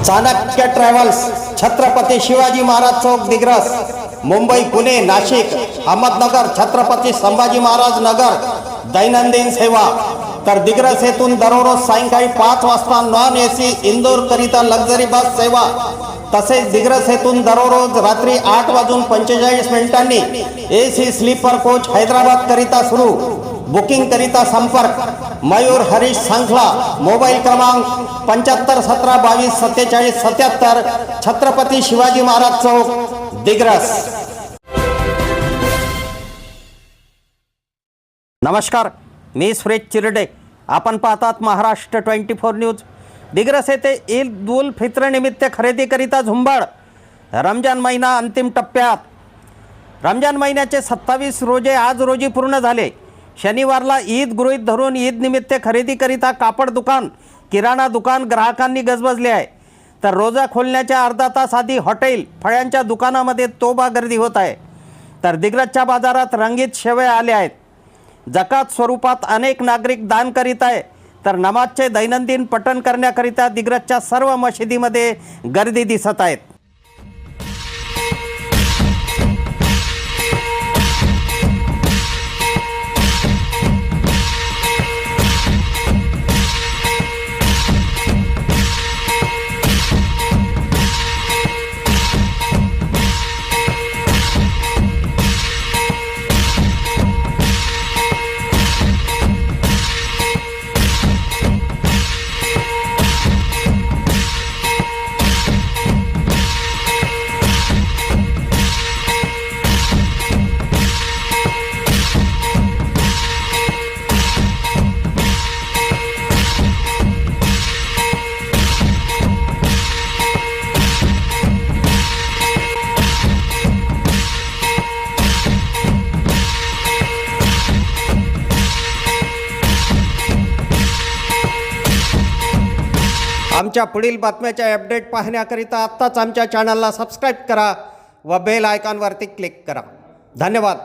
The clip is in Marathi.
चाणक्य ट्रॅव्हल्स, छत्रपती शिवाजी महाराज चौक दिग्रस, मुंबई, पुणे, नाशिक, अहमदनगर, छत्रपती संभाजी महाराज नगर दैनंदिन सेवा। तर दिग्रस येथून दररोज सायंकाळी 5 वाजता नॉन एसी इंदोर करिता लक्झरी बस सेवा। तसेच दिग्रस येथून दररोज रात्री 8:45 एसी स्लीपर कोच हैदराबाद करिता सुरू। बुकिंग करिता संपर्क मयूर हरीश सांखला, मोबाईल क्रमांक 7517224777, छत्रपती शिवाजी महाराज चौक दिग्रस। नमस्कार, मी सुरेश चिरडे। आपण पाहतात महाराष्ट्र 24 न्यूज। दिग्रस येथे ईद उल फित्र निमित्त खरेदी करिता झुंबड। रमजान महिना अंतिम टप्प्यात। रमजान महिन्याचे 27 रोजे आज रोजी पूर्ण झाले। शनिवारला ईद गृहीत धरून ईद निमित्त खरेदी करिता कापड दुकान, किराणा दुकान ग्राहकांनी गजबजले आहे। तर रोजा खोलण्याच्या अर्धा तास आधी हॉटेल, फळ्यांच्या दुकानामध्ये तोबा गर्दी होत आहे। तर दिग्रसच्या बाजारात रंगीत शेवया आल्या आहेत। जकात स्वरूपात अनेक नागरिक दान करीत आहे। तर नमाजचे दैनंदिन पठण करण्याकरिता दिग्रसच्या सर्व मशिदीमध्ये गर्दी दिसत आहेत। आमच्या पुढील बातम्याचे अपडेट पाहण्याकरिता आत्ताच आमच्या चॅनलला सबस्क्राईब करा व बेल आयकॉनवरती क्लिक करा। धन्यवाद।